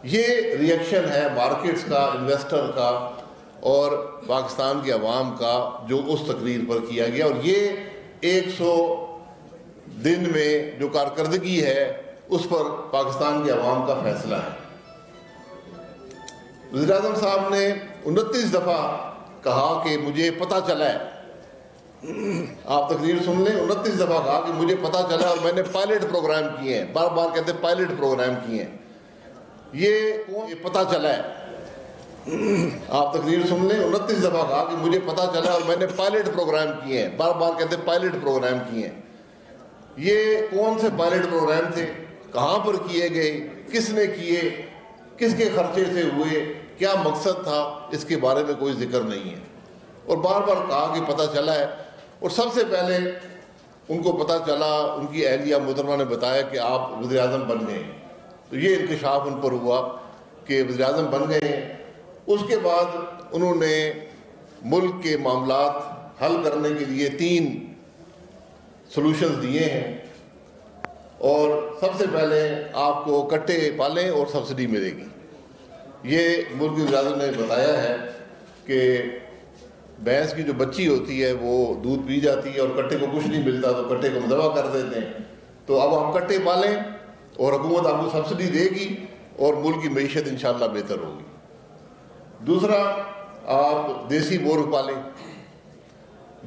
یہ ریئیکشن ہے مارکیٹس کا، انویسٹر کا اور پاکستان کے عوام کا جو اس تقریر پر کیا گیا، اور یہ 100 دن میں جو کارکردگی ہے اس پر پاکستان کے عوام کا فیصلہ ہے۔ وزیر اعظم صاحب نے 29 دفعہ کہا کہ مجھے پتہ چلا ہے، آپ تقریر سن لیں، 29 دفعہ کہا کہ مجھے پتہ چلا اور میں نے پائلٹ پروگرام کیے ہیں، بار بار کہتے ہیں پائلٹ پروگرام کیے ہیں۔ یہ پتہ چلا ہے، آپ تقریر سن لیں، 29 دفعہ کہا کہ مجھے پتہ چلا اور میں نے پائلٹ پروگرام کیے ہیں، بار بار کہتے ہیں پائلٹ پروگرام کیے ہیں۔ یہ کون سے پائلٹ پروگرام تھے، کہاں پر کیے گئے، کس نے کیے، کس کے خرچے سے ہوئے، کیا مقصد تھا، اس کے بارے میں کوئی ذکر نہیں ہے، اور بار بار کہا کہ پتہ چلا ہے۔ اور سب سے پہلے ان کو پتہ چلا، ان کی اہلیہ محترمہ نے بتایا کہ آپ وزیر اعظم بن گئے ہیں، تو یہ انکشاف ان پر ہوا کہ وزیر اعظم بن گئے ہیں۔ اس کے بعد انہوں نے ملک کے معاملات حل کرنے کے لیے 3 سلوشنز دیے ہیں، اور سب سے پہلے آپ کو کٹے پالیں اور سبسڈی ملے گی۔ یہ ملک کی وزیر اعظم نے بتایا ہے کہ بھینس کی جو بچی ہوتی ہے وہ دودھ پی جاتی ہے اور کٹے کو کچھ نہیں ملتا تو کٹے کو ذبح کر دیتے ہیں، تو اب آپ کٹے پالیں اور حکومت آپ کو سبسڈی دے گی اور ملک کی معیشت انشاءاللہ بہتر ہوگی۔ دوسرا، آپ دیسی مرغ پالیں۔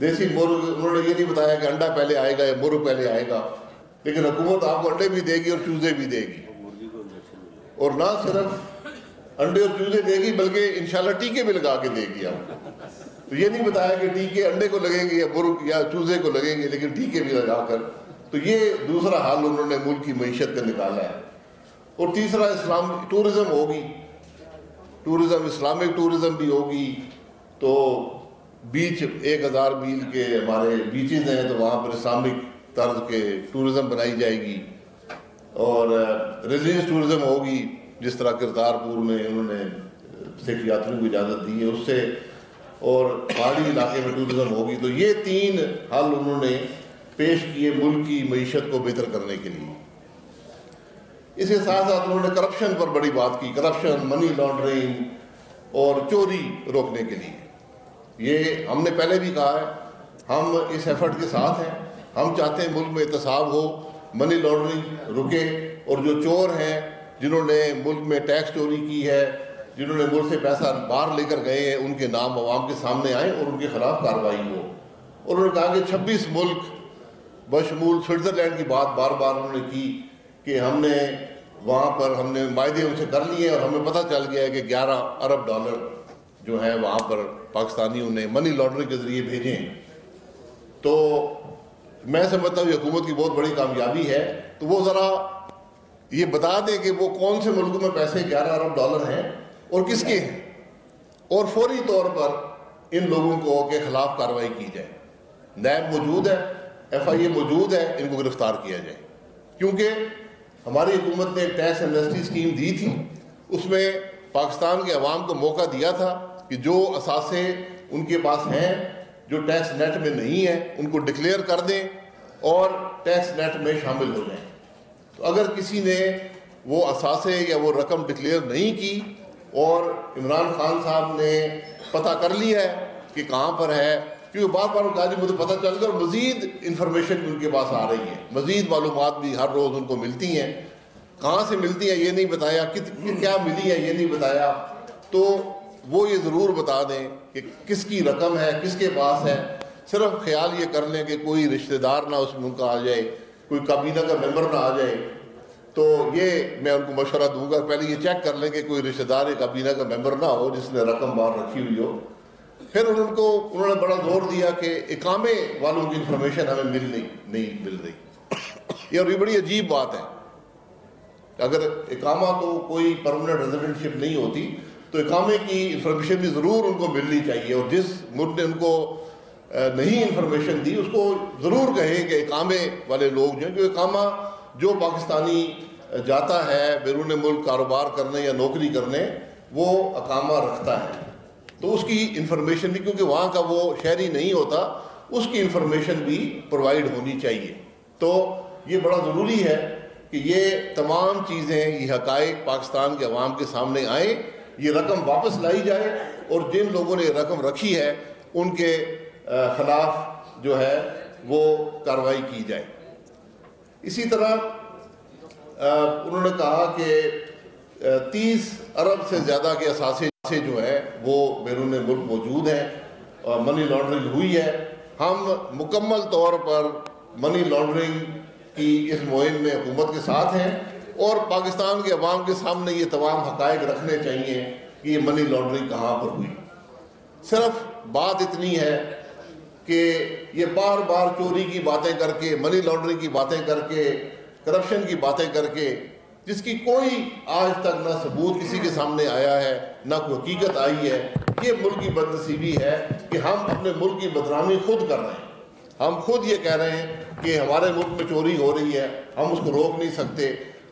دیسی مرغ، انہوں نے یہ نہیں بتایا کہ انڈا پہلے آئے گا یا مرغ پہلے آئے گا، لیکن حکومت آپ کو انڈے بھی دے گی اور چوزے بھی دے گی، اور نہ صرف انڈے اور چوزے دے گی بلکہ انشاءاللہ ٹیکے بھی لگا کے دے گی آپ کو۔ تو یہ نہیں بتایا کہ ٹیکے انڈے کو لگیں گے یا مرغ یا چوزے کو لگیں گے، لیکن ٹیکے بھی لگا کر۔ تو یہ دوسرا حل انہوں نے ملک کی معیشت کا نکالا ہے۔ اور تیسرا، ٹورزم ہوگی، ٹورزم، اسلامک ٹورزم بھی ہوگی، تو بیچ 1000 میل کے ہمارے بیچز ہیں تو وہاں پر اسلامک طرز کے ٹورزم بنائی جائے گی، اور ریلیجیس ٹورزم ہوگی، جس طرح کرتارپور میں انہوں نے سکھ یاتریوں کو اجازت دی ہے اس سے، اور پہاڑی علاقے میں ٹورزم ہوگی۔ تو یہ 3 حل انہوں نے پیش کیے ملک کی معیشت کو بہتر کرنے کے لیے۔ اس کے ساتھ ساتھ انہوں نے کرپشن پر بڑی بات کی، کرپشن، منی لانڈرنگ اور چوری روکنے کے لیے۔ یہ ہم نے پہلے بھی کہا ہے، ہم اس ایفرٹ کے ساتھ ہیں، ہم چاہتے ہیں ملک میں احتساب ہو، منی لانڈرنگ رکے، اور جو چور ہیں جنہوں نے ملک میں ٹیکس چوری کی ہے، جنہوں نے ملک سے پیسہ باہر لے کر گئے ہیں، ان کے نام عوام کے سامنے آئیں اور ان کے خلاف کارروائی ہو۔ اور انہوں نے کہا کہ 26 ملک بشمول سوئٹزرلینڈ کی بات بار بار انہوں نے کی کہ ہم نے وہاں پر ہم نے معاہدے ان سے کر لیے، اور ہمیں پتہ چل گیا ہے کہ 11 ارب ڈالر جو ہیں وہاں پر پاکستانیوں نے منی لانڈرنگ کے ذریعے بھیجے ہیں۔ تو میں سمجھتا ہوں یہ حکومت کی بہت بڑی کامیابی ہے۔ تو وہ ذرا یہ بتا دیں کہ وہ کون سے ملکوں میں پیسے 11 ارب ڈالر ہیں اور کس کے ہیں، اور فوری طور پر ان لوگوں کو کے خلاف کارروائی کی جائے۔ نیب موجود ہے، FIA موجود ہے، ان کو گرفتار کیا جائے، کیونکہ ہماری حکومت نے ایک ٹیکس ایمنسٹی اسکیم دی تھی، اس میں پاکستان کے عوام کو موقع دیا تھا کہ جو اثاثے ان کے پاس ہیں جو ٹیکس نیٹ میں نہیں ہیں ان کو ڈکلیئر کر دیں اور ٹیکس نیٹ میں شامل ہو جائیں۔ تو اگر کسی نے وہ اثاثے یا وہ رقم ڈکلیئر نہیں کی اور عمران خان صاحب نے پتہ کر لیا ہے کہ کہاں پر ہے، کیونکہ بار بار کہا جی مجھے پتہ چل گیا، اور مزید انفارمیشن بھی ان کے پاس آ رہی ہے، مزید معلومات بھی ہر روز ان کو ملتی ہیں، کہاں سے ملتی ہیں یہ نہیں بتایا، کیا ملی ہے یہ نہیں بتایا، تو وہ یہ ضرور بتا دیں کہ کس کی رقم ہے، کس کے پاس ہے۔ صرف خیال یہ کر لیں کہ کوئی رشتہ دار نہ اس ملک کا آ جائے، کوئی کابینہ کا ممبر نہ آ جائے، تو یہ میں ان کو مشورہ دوں گا، پہلے یہ چیک کر لیں کہ کوئی رشتہ دار یا کابینہ کا ممبر نہ ہو جس نے رقم باہر رکھی ہوئی ہو۔ پھر انہوں نے بڑا زور دیا کہ اقامے والوں کی انفارمیشن ہمیں نہیں مل رہی۔ یہ بڑی عجیب بات ہے، اگر اقامہ تو کوئی پرماننٹ ریزیڈنٹ شپ نہیں ہوتی تو اقامے کی انفارمیشن بھی ضرور ان کو ملنی چاہیے، اور جس ملک نے ان کو نہیں انفارمیشن دی اس کو ضرور کہیں کہ اقامے والے لوگ جو ہیں، جو اقامہ جو پاکستانی جاتا ہے بیرون ملک کاروبار کرنے یا نوکری کرنے، وہ اقامہ رکھتا ہے تو اس کی انفارمیشن بھی، کیونکہ وہاں کا وہ شہری نہیں ہوتا، اس کی انفارمیشن بھی پرووائڈ ہونی چاہیے۔ تو یہ بڑا ضروری ہے کہ یہ تمام چیزیں، یہ حقائق پاکستان کے عوام کے سامنے آئیں، یہ رقم واپس لائی جائے اور جن لوگوں نے یہ رقم رکھی ہے ان کے خلاف جو ہے وہ کارروائی کی جائے۔ اسی طرح انہوں نے کہا کہ 30 ارب سے زیادہ کے اثاثے جو ہیں وہ بیرون ملک موجود ہیں، منی لانڈرنگ ہوئی ہے۔ ہم مکمل طور پر منی لانڈرنگ کی اس مہم میں حکومت کے ساتھ ہیں اور پاکستان کے عوام کے سامنے یہ تمام حقائق رکھنے چاہیے کہ یہ منی لانڈرنگ کہاں پر ہوئی۔ صرف بات اتنی ہے کہ یہ بار بار چوری کی باتیں کر کے، منی لانڈرنگ کی باتیں کر کے، کرپشن کی باتیں کر کے، جس کی کوئی آج تک نہ ثبوت کسی کے سامنے آیا ہے نہ کوئی حقیقت آئی ہے، یہ ملک کی بدنصیبی ہے کہ ہم اپنے ملک کی بدنامی خود کر رہے ہیں۔ ہم خود یہ کہہ رہے ہیں کہ ہمارے ملک میں چوری ہو رہی ہے، ہم اس کو روک نہیں سکتے،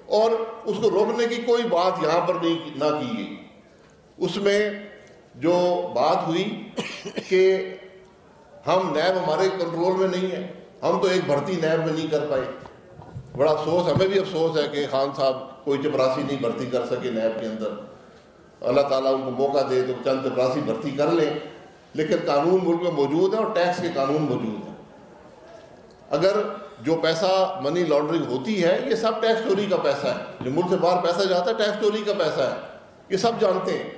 اور اس کو روکنے کی کوئی بات یہاں پر نہ کی گئی۔ اس میں جو بات ہوئی کہ ہم نیب ہمارے کنٹرول میں نہیں ہے، ہم تو ایک بھرتی نیب میں نہیں کر پائے۔ بڑا افسوس، ہمیں بھی افسوس ہے کہ خان صاحب کوئی چپراسی نہیں بھرتی کر سکے نیب کے اندر۔ اللہ تعالیٰ ان کو موقع دے تو چند چپراسی بھرتی کر لیں، لیکن قانون ملک میں موجود ہے اور ٹیکس کے قانون موجود ہیں۔ اگر جو پیسہ منی لانڈرنگ ہوتی ہے یہ سب ٹیکس چوری کا پیسہ ہے، جو ملک سے باہر پیسہ جاتا ہے ٹیکس چوری کا پیسہ ہے، یہ سب جانتے ہیں۔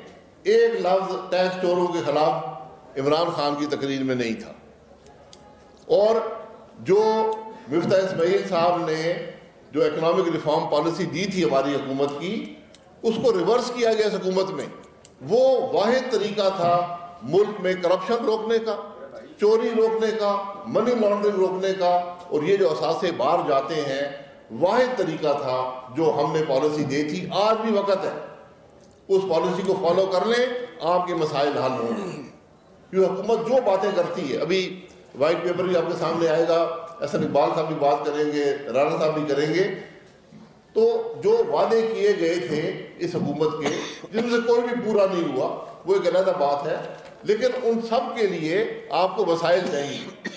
ایک لفظ ٹیکس چوروں کے خلاف عمران خان کی تقریر میں نہیں تھا، اور جو مفتاح اسماعیل صاحب نے جو اکنامک ریفارم پالیسی دی تھی ہماری حکومت کی، اس کو ریورس کیا گیا اس حکومت میں۔ وہ واحد طریقہ تھا ملک میں کرپشن روکنے کا، چوری روکنے کا، منی لانڈرنگ روکنے کا، اور یہ جو اثاثے باہر جاتے ہیں، واحد طریقہ تھا جو ہم نے پالیسی دی تھی۔ آج بھی وقت ہے، اس پالیسی کو فالو کر لیں، آپ کے مسائل حل ہوں گے۔ یہ حکومت جو باتیں کرتی ہے، ابھی وائٹ پیپر بھی آپ کے سامنے آئے گا، احسن اقبال صاحب بھی بات کریں گے، رانا صاحب بھی کریں گے، تو جو وعدے کیے گئے تھے اس حکومت کے، جن سے کوئی بھی پورا نہیں ہوا، وہ ایک علیحدہ بات ہے، لیکن ان سب کے لیے آپ کو وسائل چاہیے،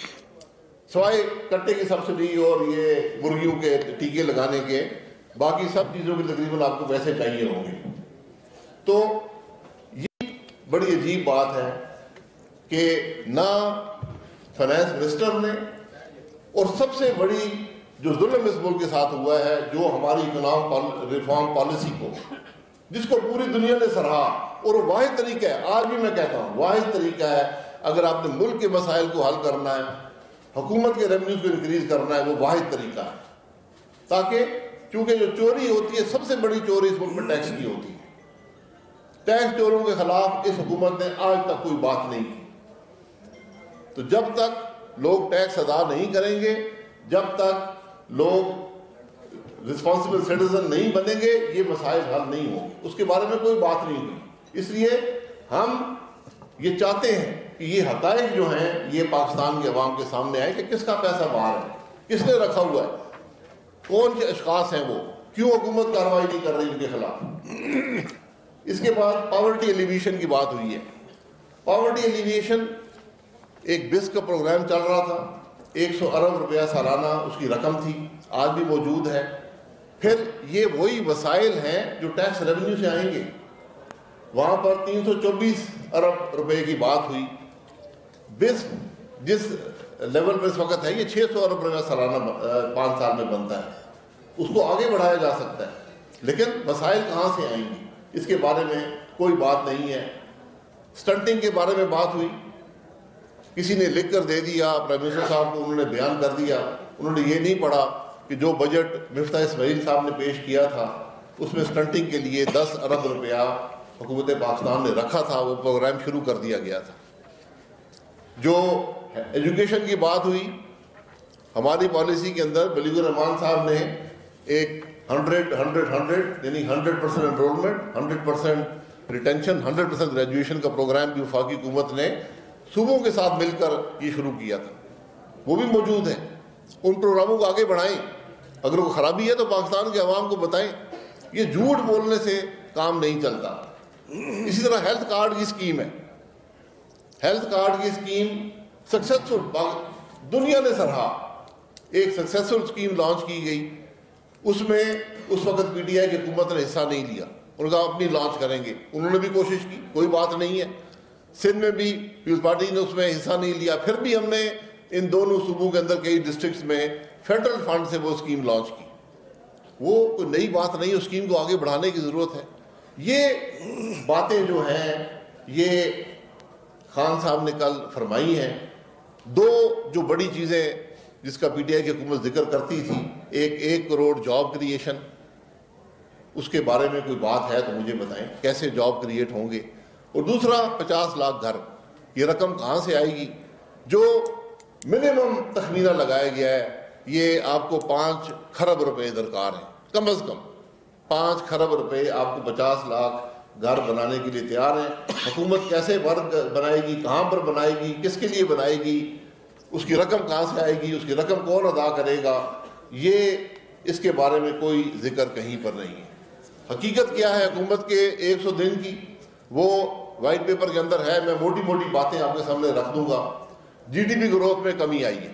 سوائے کٹے کی سبسڈی اور یہ مرغیوں کے ٹیکے لگانے کے، باقی سب چیزوں کی تقریباً آپ کو پیسے چاہیے ہوں گے۔ تو یہ بڑی عجیب بات ہے کہ نہ فائنانس منسٹر نے، اور سب سے بڑی جو ظلم اس ملک کے ساتھ ہوا ہے، جو ہماری اکنامک ریفارم پالیسی کو، جس کو پوری دنیا نے سراہا، اور واحد طریقہ ہے، آج بھی میں کہتا ہوں واحد طریقہ ہے، اگر آپ نے ملک کے مسائل کو حل کرنا ہے، حکومت کے ریونیوز کو انکریز کرنا ہے، وہ واحد طریقہ ہے۔ تاکہ چونکہ جو چوری ہوتی ہے، سب سے بڑی چوری اس ملک میں ٹیکس کی ہوتی ہے، ٹیکس چوروں کے خلاف اس حکومت نے آج تک کوئی بات نہیں کی۔ تو جب تک لوگ ٹیکس ادا نہیں کریں گے، جب تک لوگ رسپانسبل سٹیزن نہیں بنیں گے، یہ مسائل حل نہیں ہوں گے۔ اس کے بارے میں کوئی بات نہیں ہوئی۔ اس لیے ہم یہ چاہتے ہیں کہ یہ حقائق جو ہیں یہ پاکستان کے عوام کے سامنے آئے کہ کس کا پیسہ باہر ہے، کس نے رکھا ہوا ہے، کون سے اشخاص ہیں وہ، کیوں حکومت کارروائی نہیں کر رہی ان کے خلاف۔ اس کے بعد پاورٹی ایلیویشن کی بات ہوئی ہے۔ پاورٹی ایلیویشن ایک بس کا پروگرام چل رہا تھا، 100 ارب روپیہ سالانہ اس کی رقم تھی، آج بھی موجود ہے۔ پھر یہ وہی وسائل ہیں جو ٹیکس ریونیو سے آئیں گے، وہاں پر 324 ارب روپے کی بات ہوئی۔ بس جس لیول پہ اس وقت ہے، یہ 600 ارب روپیہ سالانہ 5 سال میں بنتا ہے، اس کو آگے بڑھایا جا سکتا ہے، لیکن وسائل کہاں سے آئیں گی اس کے بارے میں کوئی بات نہیں ہے۔ سٹنٹنگ کے بارے میں بات ہوئی، کسی نے لکھ کر دے دیا پرائم منسٹر صاحب کو، انہوں نے بیان کر دیا، انہوں نے یہ نہیں پڑھا کہ جو بجٹ مفتاح اسماعیل صاحب نے پیش کیا تھا اس میں سٹنٹنگ کے لیے 10 ارب روپیہ حکومت پاکستان نے رکھا تھا، وہ پروگرام شروع کر دیا گیا تھا۔ جو ایجوکیشن کی بات ہوئی، ہماری پالیسی کے اندر بلیغ الرحمان صاحب نے ایک 100 یعنی 100% انرولمنٹ، 100% ریٹینشن، 100% گریجویشن کا پروگرام بھی وفاقی حکومت نے صوبوں کے ساتھ مل کر یہ شروع کیا تھا، وہ بھی موجود ہیں۔ ان پروگراموں کو آگے بڑھائیں، اگر وہ خرابی ہے تو پاکستان کے عوام کو بتائیں، یہ جھوٹ بولنے سے کام نہیں چلتا۔ اسی طرح ہیلتھ کارڈ کی اسکیم ہے، ہیلتھ کارڈ کی اسکیم سکسیسفل، دنیا نے سراہا، ایک سکسیسفل اسکیم لانچ کی گئی، اس میں اس وقت پی ٹی آئی کی حکومت نے حصہ نہیں لیا، انہوں نے کہا اپنی لانچ کریں گے، انہوں نے بھی کوشش کی، کوئی بات نہیں ہے۔ سندھ میں بھی پیپلز پارٹی نے اس میں حصہ نہیں لیا، پھر بھی ہم نے ان دونوں صوبوں کے اندر کئی ڈسٹرکٹس میں فیڈرل فنڈ سے وہ اسکیم لانچ کی۔ وہ کوئی نئی بات نہیں، اس اسکیم کو آگے بڑھانے کی ضرورت ہے۔ یہ باتیں جو ہیں یہ خان صاحب نے کل فرمائی ہیں۔ دو جو بڑی چیزیں جس کا پی ٹی آئی کی حکومت ذکر کرتی تھی، ایک کروڑ جاب کریشن، اس کے بارے میں کوئی بات ہے تو مجھے بتائیں کیسے جاب کریٹ ہوں گے، اور دوسرا 50 لاکھ گھر، یہ رقم کہاں سے آئے گی؟ جو منیمم تخمینہ لگایا گیا ہے یہ آپ کو 5 کھرب روپے درکار ہیں، کم از کم 5 کھرب روپے آپ کو 50 لاکھ گھر بنانے کے لیے تیار ہیں۔ حکومت کیسے بنائے گی، کہاں پر بنائے گی، کس کے لیے بنائے گی، اس کی رقم کہاں سے آئے گی، اس کی رقم کون ادا کرے گا، یہ اس کے بارے میں کوئی ذکر کہیں پر نہیں ہے۔ حقیقت کیا ہے حکومت کے 100 دن کی، وہ وائٹ پیپر کے اندر ہے، میں موٹی موٹی باتیں آپ کے سامنے رکھ دوں گا۔ جی ڈی پی گروتھ میں کمی آئی ہے،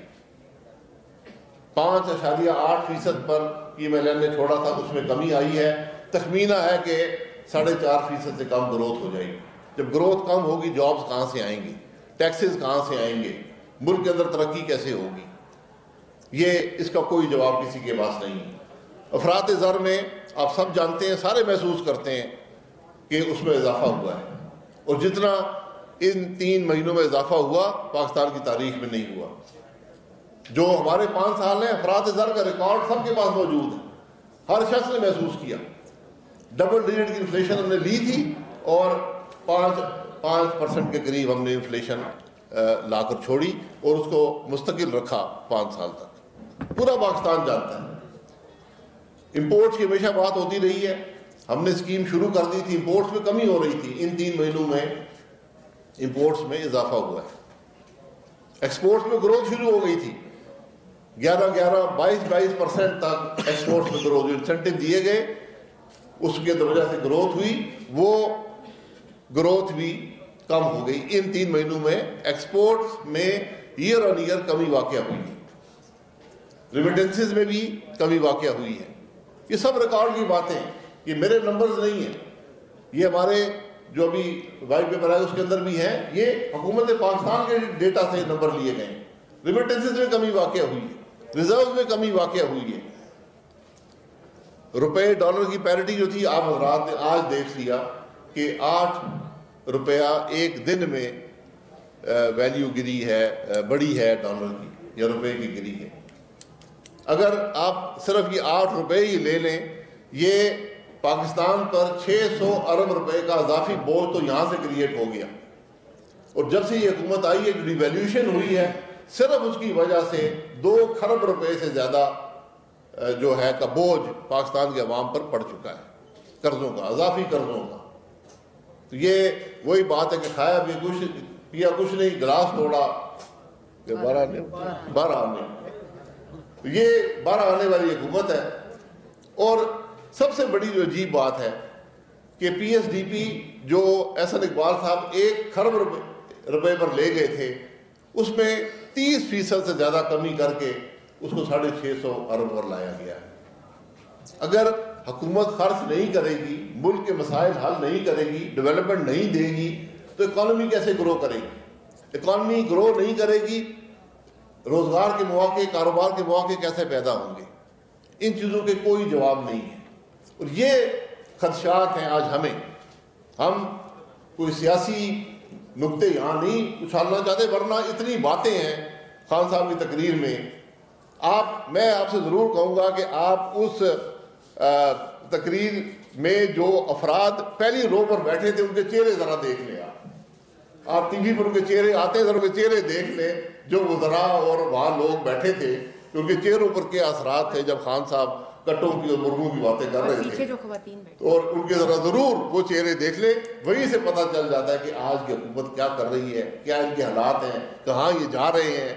5.8% پر MLN نے چھوڑا تھا، اس میں کمی آئی ہے۔ تخمینہ ہے کہ 4.5% سے کم گروتھ ہو جائے گی۔ جب گروتھ کم ہوگی جابز کہاں سے آئیں گے، ٹیکسز کہاں سے آئیں گے، ملک کے اندر ترقی کیسے ہوگی؟ یہ اس کا کوئی جواب کسی کے پاس نہیں ہے۔ افراط زر میں آپ سب جانتے ہیں، سارے محسوس کرتے ہیں کہ اس میں اضافہ ہوا ہے، اور جتنا ان 3 مہینوں میں اضافہ ہوا پاکستان کی تاریخ میں نہیں ہوا۔ جو ہمارے 5 سال ہیں، افراط زر کا ریکارڈ سب کے پاس موجود ہے، ہر شخص نے محسوس کیا۔ ڈبل ڈیجٹ کی انفلیشن ہم نے لی تھی، اور 5% کے قریب ہم نے انفلیشن لا کر چھوڑی، اور اس کو مستقل رکھا 5 سال تک۔ پورا پاکستان جانتا ہے۔ امپورٹس کی ہمیشہ بات ہوتی رہی ہے، ہم نے اسکیم شروع کر دی تھی، امپورٹس میں کمی ہو رہی تھی، ان 3 مہینوں میں امپورٹس میں اضافہ ہوا ہے۔ ایکسپورٹس میں گروتھ شروع ہو گئی تھی، 22% تک ایکسپورٹس میں گروتھ، جو انسینٹیو دیے گئے اس کی وجہ سے گروتھ ہوئی، وہ گروتھ بھی کم ہو گئی۔ ان 3 مہینوں میں ایکسپورٹس میں ایئر آن ایئر کمی واقع ہوئی ہے، ریمیٹنسز میں بھی کمی واقع ہوئی ہے۔ یہ سب ریکارڈ کی باتیں، یہ میرے نمبرز نہیں ہیں، یہ ہمارے جو ابھی وائٹ پیپر ہے اس کے اندر بھی ہیں، یہ حکومت پاکستان کے ڈیٹا سے نمبر لیے گئے ہیں۔ ریمیٹنسز میں کمی واقع ہوئی ہے، ریزرو میں کمی واقع ہوئی ہے۔ روپے ڈالر کی پیرٹی جو تھی، آپ حضرات نے آج دیکھ لیا کہ 8 روپیہ ایک دن میں ویلیو گری ہے، بڑی ہے ڈالر کی یا روپے کی گری ہے۔ اگر آپ صرف یہ 8 روپے ہی لے لیں، یہ پاکستان پر 600 ارب روپے کا اضافی بوجھ تو یہاں سے کریٹ ہو گیا، اور جب سے یہ حکومت آئی ہے جو ڈیویلیوشن ہوئی ہے، صرف اس کی وجہ سے 2 کھرب روپے سے زیادہ جو ہے کا بوجھ پاکستان کے عوام پر پڑ چکا ہے، قرضوں کا، اضافی قرضوں کا۔ تو یہ وہی بات ہے کہ کھایا بھی کچھ پیا کچھ نہیں، گلاس توڑا کہ 12 آنے، یہ 12 آنے والی حکومت ہے۔ اور سب سے بڑی جو عجیب بات ہے کہ پی ایس ڈی پی جو احسن اقبال صاحب 1 کھرب روپے پر لے گئے تھے، اس میں 30% سے زیادہ کمی کر کے اس کو 650 ارب پر لایا گیا ہے۔ اگر حکومت خرچ نہیں کرے گی، ملک کے مسائل حل نہیں کرے گی، ڈیولپمنٹ نہیں دے گی، تو اکانومی کیسے گرو کرے گی؟ اکانومی گرو نہیں کرے گی، روزگار کے مواقع، کاروبار کے مواقع کیسے پیدا ہوں گے؟ ان چیزوں کے کوئی جواب نہیں ہے، اور یہ خدشات ہیں آج ہمیں۔ ہم کوئی سیاسی نقطے یہاں نہیں اچھالنا چاہتے، ورنہ اتنی باتیں ہیں خان صاحب کی تقریر میں۔ میں آپ سے ضرور کہوں گا کہ آپ اس تقریر میں جو افراد پہلی رو پر بیٹھے تھے ان کے چہرے ذرا دیکھ لیں۔ آپ ٹی وی پر ان کے چہرے آتے ہیں، ذرا ان کے چہرے دیکھ لیں، جو وزراء اور وہاں لوگ بیٹھے تھے، ان کے چہروں پر کیا اثرات تھے جب خان صاحب کٹوں کی اور مرغوں کی باتیں کر رہے تھے، اور ان کے ذرا ضرور وہ چہرے دیکھ لیں، وہیں سے پتہ چل جاتا ہے کہ آج کی حکومت کیا کر رہی ہے، کیا ان کے حالات ہیں، کہاں یہ جا رہے ہیں۔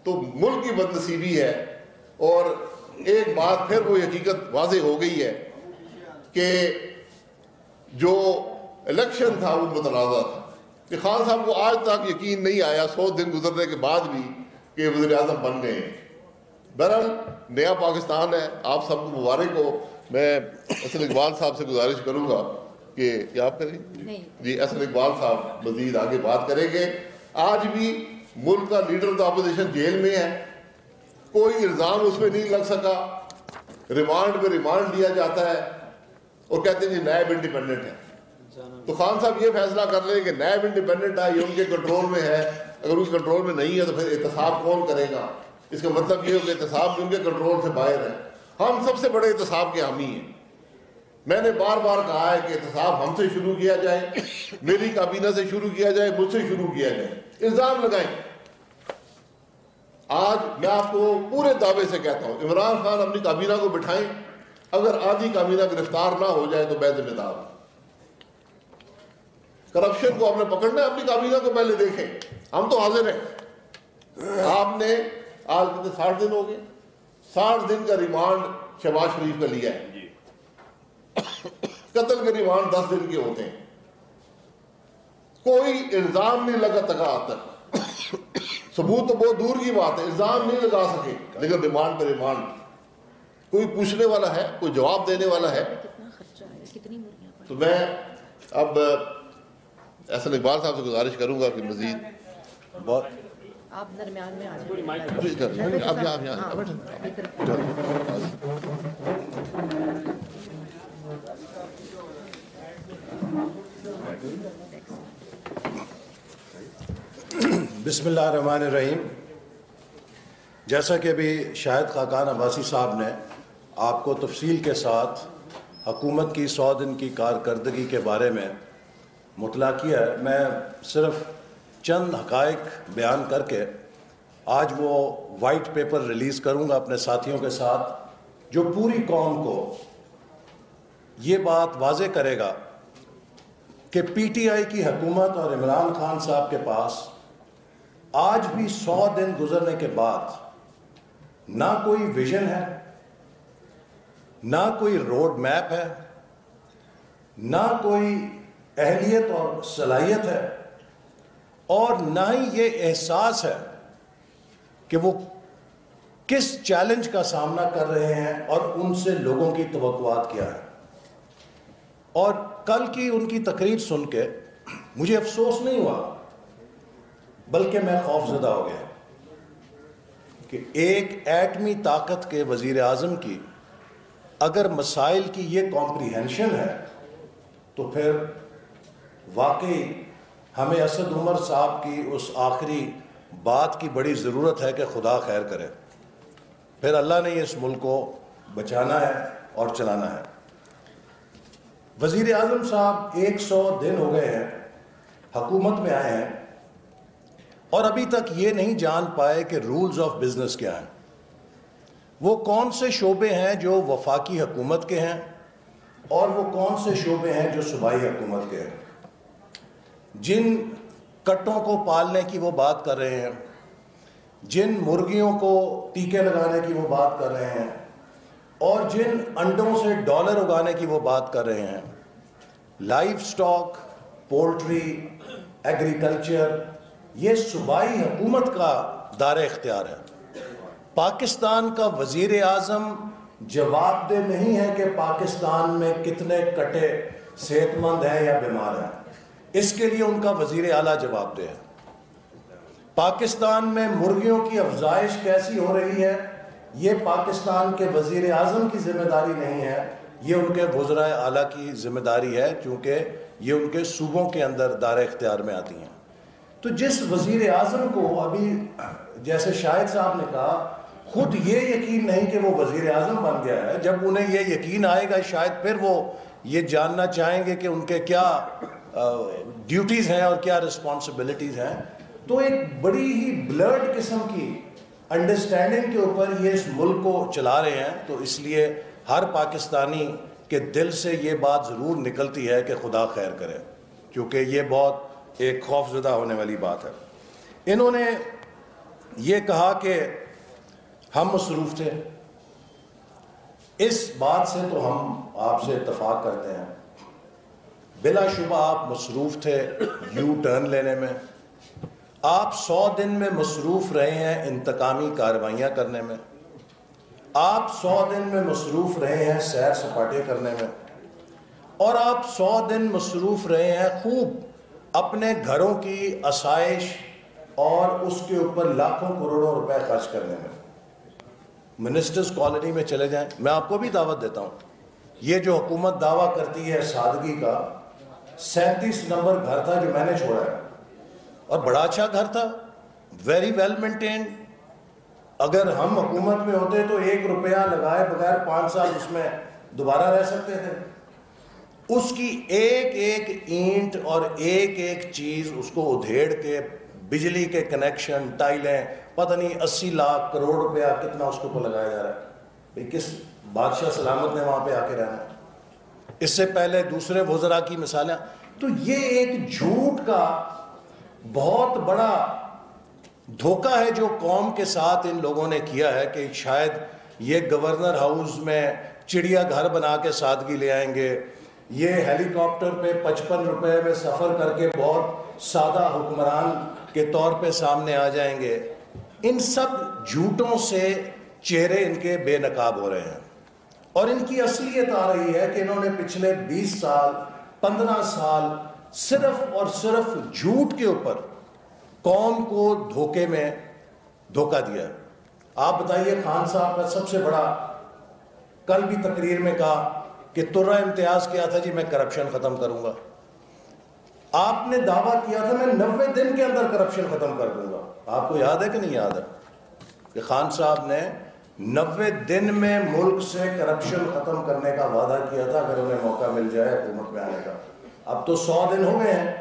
تو ملک کی بد نصیبی ہے۔ اور ایک بات پھر وہ حقیقت واضح ہو گئی ہے کہ جو الیکشن تھا وہ متنازع تھا، کہ خان صاحب کو آج تک یقین نہیں آیا 100 دن گزرنے کے بعد بھی کہ وزیر اعظم بن گئے ہیں۔ بہرحال نیا پاکستان ہے, آپ سب کو مبارک ہو. میں اسد اقبال صاحب سے گزارش کروں گا کہ کیا آپ کریں جی, اسد اقبال صاحب مزید آگے بات کریں گے. آج بھی ملک کا لیڈر آف دا اپوزیشن جیل میں ہے, کوئی الزام اس پہ نہیں لگ سکا, ریمانڈ پہ ریمانڈ دیا جاتا ہے اور کہتے ہیں جی نیب انڈیپینڈنٹ ہے. تو خان صاحب یہ فیصلہ کر لیں کہ نیب انڈیپینڈنٹ ہے, یہ ان کے کنٹرول میں ہے. اگر اس کنٹرول میں نہیں ہے تو پھر احتساب کون کرے گا؟ اس کا مطلب یہ ہو کہ احتساب بھی ان کے کنٹرول سے باہر ہے. ہم سب سے بڑے احتساب کے حامی ہیں. میں نے بار بار کہا ہے کہ احتساب ہم سے شروع کیا جائے, میری کابینہ سے شروع کیا جائے, مجھ سے شروع کیا جائے, الزام لگائیں. آج میں آپ کو پورے دعوے سے کہتا ہوں, عمران خان اپنی کابینہ کو بٹھائیں, اگر آدھی کابینہ گرفتار نہ ہو جائے تو میں ذمہ دار ہوں. کرپشن کو آپ نے پکڑنا ہے, اپنی کابینہ کو پہلے دیکھیں. ہم تو حاضر ہیں. آپ نے آج کتنے 60 دن ہو گئے, 60 دن کا ریمانڈ شہباز شریف کا لیا ہے. قتل کے ریمانڈ 10 دن کے ہوتے ہیں. کوئی الزام نہیں لگا تک آج تک. ثبوت تو بہت دور کی بات ہے, الزام نہیں لگا سکے, لیکن ریمانڈ پہ ریمانڈ. کوئی پوچھنے والا ہے, کوئی جواب دینے والا ہے. تو میں اب اسد اقبال صاحب سے گزارش کروں گا کہ مزید آپ درمیان میں آ جائیں. بسم اللہ الرحمن الرحیم. جیسا کہ ابھی شاہد خاقان عباسی صاحب نے آپ کو تفصیل کے ساتھ حکومت کی 100 دن کی کارکردگی کے بارے میں مطلع کیا ہے, میں صرف چند حقائق بیان کر کے آج وہ وائٹ پیپر ریلیز کروں گا اپنے ساتھیوں کے ساتھ, جو پوری قوم کو یہ بات واضح کرے گا کہ پی ٹی آئی کی حکومت اور عمران خان صاحب کے پاس آج بھی 100 دن گزرنے کے بعد نہ کوئی ویژن ہے, نہ کوئی روڈ میپ ہے, نہ کوئی اہلیت اور صلاحیت ہے, اور نہ ہی یہ احساس ہے کہ وہ کس چیلنج کا سامنا کر رہے ہیں اور ان سے لوگوں کی توقعات کیا ہے. اور کل کی ان کی تقریر سن کے مجھے افسوس نہیں ہوا, بلکہ میں خوف زدہ ہو گیا کہ ایک ایٹمی طاقت کے وزیر اعظم کی اگر مسائل کی یہ کمپریہنشن ہے تو پھر واقعی ہمیں اسد عمر صاحب کی اس آخری بات کی بڑی ضرورت ہے کہ خدا خیر کرے. پھر اللہ نے اس ملک کو بچانا ہے اور چلانا ہے. وزیر اعظم صاحب 100 دن ہو گئے ہیں حکومت میں آئے ہیں, اور ابھی تک یہ نہیں جان پائے کہ رولز آف بزنس کیا ہیں. وہ کون سے شعبے ہیں جو وفاقی حکومت کے ہیں اور وہ کون سے شعبے ہیں جو صوبائی حکومت کے ہیں. جن کٹوں کو پالنے کی وہ بات کر رہے ہیں, جن مرغیوں کو ٹیکے لگانے کی وہ بات کر رہے ہیں, اور جن انڈوں سے ڈالر اگانے کی وہ بات کر رہے ہیں, لائف سٹاک, پولٹری, ایگریکلچر, یہ صوبائی حکومت کا دار اختیار ہے. پاکستان کا وزیر اعظم جواب دہ نہیں ہے کہ پاکستان میں کتنے کٹے صحت مند ہیں یا بیمار ہیں. اس کے لیے ان کا وزیر اعلیٰ جواب دہ ہے. پاکستان میں مرغیوں کی افزائش کیسی ہو رہی ہے یہ پاکستان کے وزیر اعظم کی ذمہ داری نہیں ہے, یہ ان کے وزرائے اعلیٰ کی ذمہ داری ہے, چونکہ یہ ان کے صوبوں کے اندر دار اختیار میں آتی ہیں. تو جس وزیر اعظم کو ابھی جیسے شاہد صاحب نے کہا خود یہ یقین نہیں کہ وہ وزیر اعظم بن گیا ہے, جب انہیں یہ یقین آئے گا شاید پھر وہ یہ جاننا چاہیں گے کہ ان کے کیا ڈیوٹیز ہیں اور کیا رسپانسبلٹیز ہیں. تو ایک بڑی ہی بلرڈ قسم کی انڈرسٹینڈنگ کے اوپر یہ اس ملک کو چلا رہے ہیں. تو اس لیے ہر پاکستانی کے دل سے یہ بات ضرور نکلتی ہے کہ خدا خیر کرے, کیونکہ یہ بہت ایک خوف زدہ ہونے والی بات ہے. انہوں نے یہ کہا کہ ہم مصروف تھے. اس بات سے تو ہم آپ سے اتفاق کرتے ہیں, بلا شبہ آپ مصروف تھے یو ٹرن لینے میں. آپ 100 دن میں مصروف رہے ہیں انتقامی کارروائیاں کرنے میں. آپ 100 دن میں مصروف رہے ہیں سیر سپاٹے کرنے میں، اور آپ 100 دن مصروف رہے ہیں خوب اپنے گھروں کی آسائش اور اس کے اوپر لاکھوں کروڑوں روپے خرچ کرنے میں۔ منسٹرز کالونی میں چلے جائیں، میں آپ کو بھی دعوت دیتا ہوں، یہ جو حکومت دعویٰ کرتی ہے سادگی کا، 37 نمبر گھر تھا جو میں نے چھوڑا ہے، اور بڑا اچھا گھر تھا، ویری ویل مینٹینڈ۔ اگر ہم حکومت میں ہوتے تو 1 روپیہ لگائے بغیر 5 سال اس میں دوبارہ رہ سکتے تھے۔ اس کی ایک ایک اینٹ اور ایک ایک چیز اس کو ادھیڑ کے، بجلی کے کنیکشن، ٹائلیں، پتہ نہیں 80 لاکھ کروڑ روپیہ کتنا اس کو لگایا جا رہا ہے۔ بھئی کس بادشاہ سلامت نے وہاں پہ آ کے رہنا؟ اس سے پہلے دوسرے وزراء کی مثالیں۔ تو یہ ایک جھوٹ کا بہت بڑا دھوکہ ہے جو قوم کے ساتھ ان لوگوں نے کیا ہے، کہ شاید یہ گورنر ہاؤس میں چڑیا گھر بنا کے سادگی لے آئیں گے، یہ ہیلی کاپٹر پہ 55 روپے میں سفر کر کے بہت سادہ حکمران کے طور پہ سامنے آ جائیں گے۔ ان سب جھوٹوں سے چہرے ان کے بے نقاب ہو رہے ہیں، اور ان کی اصلیت آ رہی ہے کہ انہوں نے پچھلے 20 سال 15 سال صرف اور صرف جھوٹ کے اوپر قوم کو دھوکے میں دھوکہ دیا۔ آپ بتائیے، خان صاحب کا سب سے بڑا، کل بھی تقریر میں کہا کہ ترہ امتیاز کیا تھا، جی میں کرپشن ختم کروں گا۔ آپ نے دعویٰ کیا تھا میں 90 دن کے اندر کرپشن ختم کر دوں گا۔ آپ کو یاد ہے کہ نہیں یاد ہے کہ خان صاحب نے 90 دن میں ملک سے کرپشن ختم کرنے کا وعدہ کیا تھا اگر انہیں موقع مل جائے حکومت میں آنے کا؟ اب تو 100 دن ہو گئے ہیں،